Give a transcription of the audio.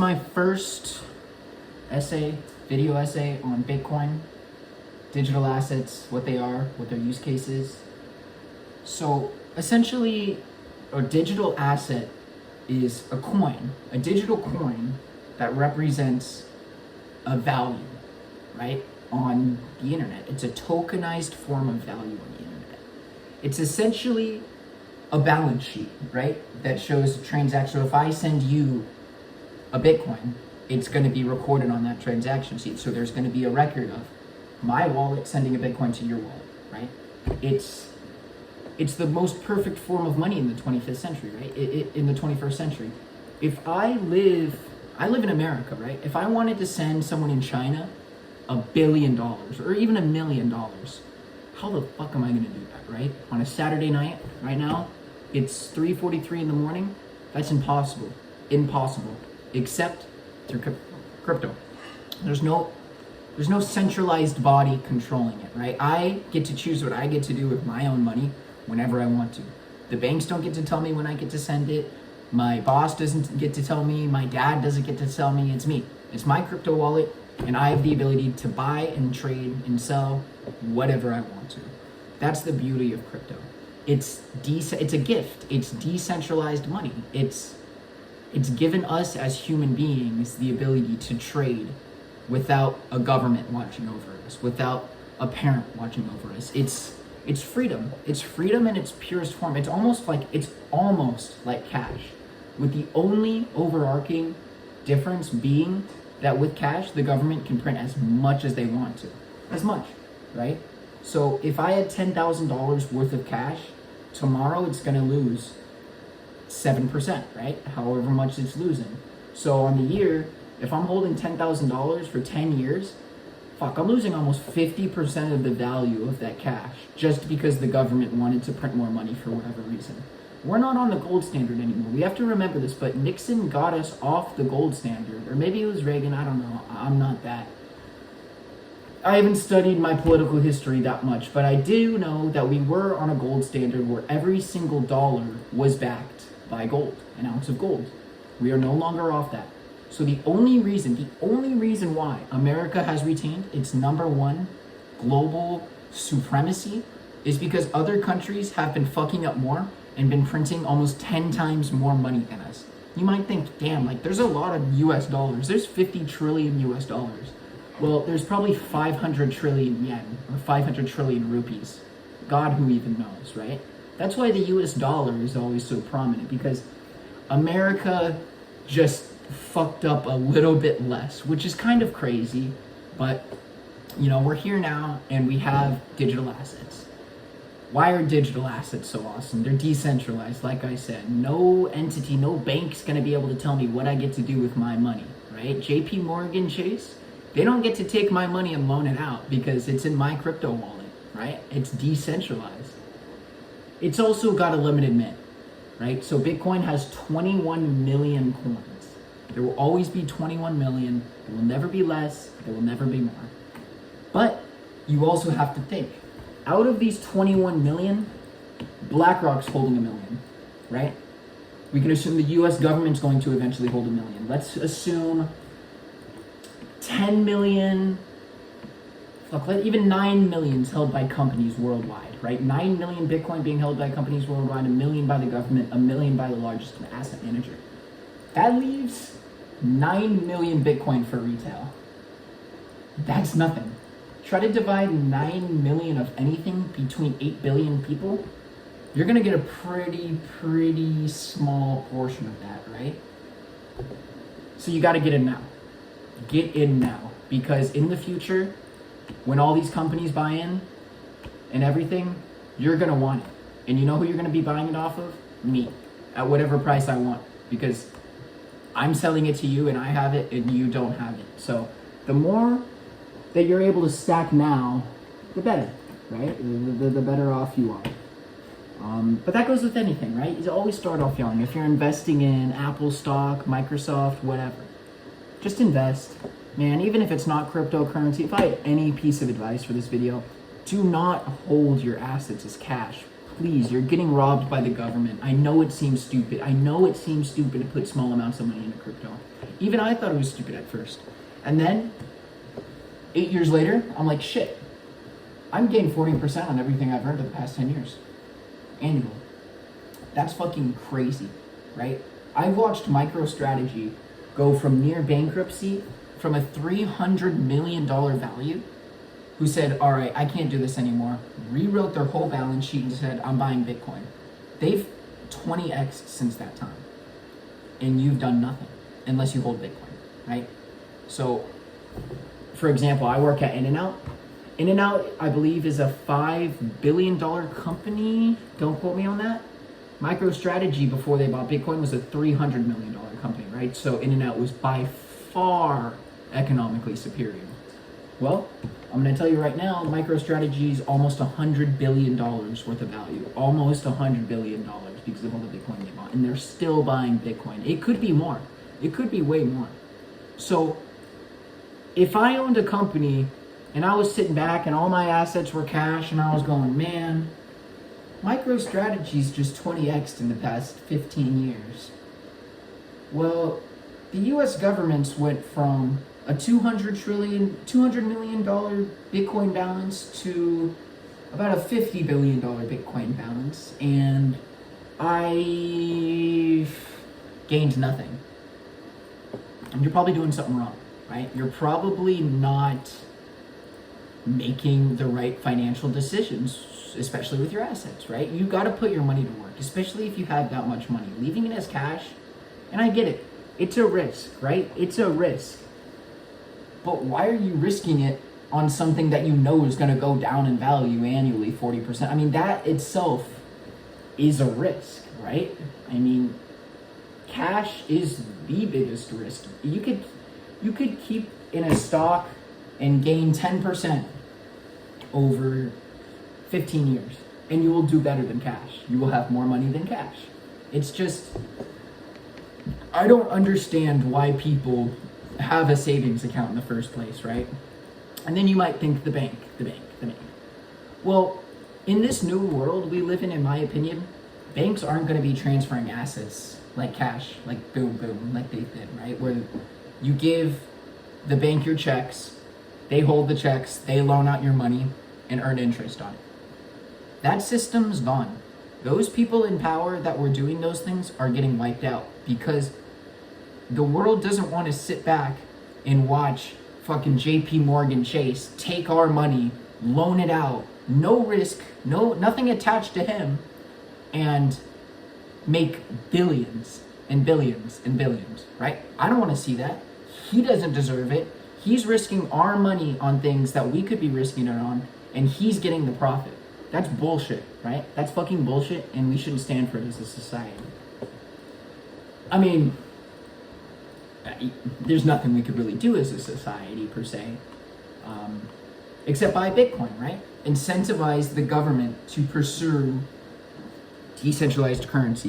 My first video essay on Bitcoin, digital assets, what they are, what their use case is. So essentially, a digital asset is a coin, a digital coin that represents a value, right, on the internet. It's a tokenized form of value on the internet. It's essentially a balance sheet, right, that shows a transaction. So if I send you a Bitcoin, it's going to be recorded on that transaction sheet. So there's going to be a record of my wallet sending a Bitcoin to your wallet, right? It's the most perfect form of money in the 25th century, right? In the 21st century. If I live in America, right? If I wanted to send someone in China $1 billion or even $1 million, how the fuck am I going to do that, right? On a Saturday night, right now, it's 3:43 in the morning. That's impossible. Impossible. Except through crypto. There's no centralized body controlling it, right? I get to choose what I get to do with my own money whenever I want to. The banks don't get to tell me when I get to send it. My boss doesn't get to tell me. My dad doesn't get to tell me. It's me. It's my crypto wallet, and I have the ability to buy and trade and sell whatever I want to. That's the beauty of crypto. It's a gift. It's decentralized money. It's given us as human beings the ability to trade without a government watching over us, without a parent watching over us. It's freedom. It's freedom in its purest form. It's almost like cash, with the only overarching difference being that with cash, the government can print as much as they want to. As much, right? So if I had $10,000 worth of cash, tomorrow it's gonna lose 7%, right? However much it's losing. So on the year, if I'm holding $10,000 for 10 years, I'm losing almost 50% of the value of that cash just because the government wanted to print more money for whatever reason. We're not on the gold standard anymore. We have to remember this, but Nixon got us off the gold standard, or maybe it was Reagan, I don't know. I'm not that. I haven't studied my political history that much, but I do know that we were on a gold standard where every single dollar was backed by gold, an ounce of gold. We are no longer off that. So the only reason why America has retained its #1 global supremacy is because other countries have been fucking up more and been printing almost 10 times more money than us. You might think, damn, like there's a lot of US dollars. There's 50 trillion US dollars. Well, there's probably 500 trillion yen or 500 trillion rupees. God, who even knows, right? That's why the US dollar is always so prominent, because America just fucked up a little bit less, which is kind of crazy, but we're here now and we have digital assets. Why are digital assets so awesome? They're decentralized, like I said. No entity, no bank's gonna be able to tell me what I get to do with my money, right? JP Morgan Chase, they don't get to take my money and loan it out because it's in my crypto wallet, right? It's decentralized. It's also got a limited mint, right? So Bitcoin has 21 million coins. There will always be 21 million. There will never be less. There will never be more. But you also have to think, out of these 21 million, BlackRock's holding 1 million, right? We can assume the US government's going to eventually hold 1 million. Let's assume 10 million, even 9 million is held by companies worldwide, right? 9 million Bitcoin being held by companies worldwide, 1 million by the government, 1 million by the largest asset manager. That leaves 9 million Bitcoin for retail. That's nothing. Try to divide 9 million of anything between 8 billion people, you're gonna get a pretty small portion of that, right? So you gotta get in now. Get in now, because in the future, when all these companies buy in and everything, you're gonna want it. And you know who you're gonna be buying it off of? Me, at whatever price I want, because I'm selling it to you and I have it and you don't have it. So the more that you're able to stack now, the better, right? The better off you are. But that goes with anything, right? You always start off young. If you're investing in Apple stock, Microsoft, whatever, just invest. Man, even if it's not cryptocurrency, if I had any piece of advice for this video, do not hold your assets as cash. Please, you're getting robbed by the government. I know it seems stupid. I know it seems stupid to put small amounts of money into crypto. Even I thought it was stupid at first. And then 8 years later, I'm like, shit, I'm getting 40% on everything I've earned in the past 10 years. Annual. That's fucking crazy, right? I've watched MicroStrategy go from near bankruptcy from a $300 million value, who said, all right, I can't do this anymore, rewrote their whole balance sheet and said, I'm buying Bitcoin. They've 20x since that time. And you've done nothing unless you hold Bitcoin, right? So, for example, I work at In-N-Out. In-N-Out, I believe, is a $5 billion company. Don't quote me on that. MicroStrategy, before they bought Bitcoin, was a $300 million company, right? So In-N-Out was by far economically superior. Well, I'm going to tell you right now, MicroStrategy is almost $100 billion worth of value. Almost $100 billion because of all the Bitcoin they bought. And they're still buying Bitcoin. It could be more. It could be way more. So if I owned a company and I was sitting back and all my assets were cash and I was going, man, MicroStrategy's just 20x'd in the past 15 years. Well, the US government's went from a $200 million Bitcoin balance to about a $50 billion Bitcoin balance, and I've gained nothing. And you're probably doing something wrong, right? You're probably not making the right financial decisions, especially with your assets, right? You got to put your money to work, especially if you have that much money. Leaving it as cash, and I get it, it's a risk, right? It's a risk. But why are you risking it on something that you know is going to go down in value annually 40%? I mean, that itself is a risk, right? I mean, cash is the biggest risk. You could keep in a stock and gain 10% over 15 years, and you will do better than cash. You will have more money than cash. It's just, I don't understand why people have a savings account in the first place, right? And then you might think the bank. Well, in this new world we live in my opinion, banks aren't going to be transferring assets like cash, like boom, boom, like they did, right? Where you give the bank your checks, they hold the checks, they loan out your money and earn interest on it. That system's gone. Those people in power that were doing those things are getting wiped out because the world doesn't want to sit back and watch fucking JP Morgan Chase take our money, loan it out, no risk, nothing attached to him, and make billions and billions and billions, right? I don't want to see that. He doesn't deserve it. He's risking our money on things that we could be risking it on, and he's getting the profit. That's bullshit, right? That's fucking bullshit, and we shouldn't stand for it as a society. I mean, there's nothing we could really do as a society per se, except buy Bitcoin, right? Incentivize the government to pursue decentralized currency.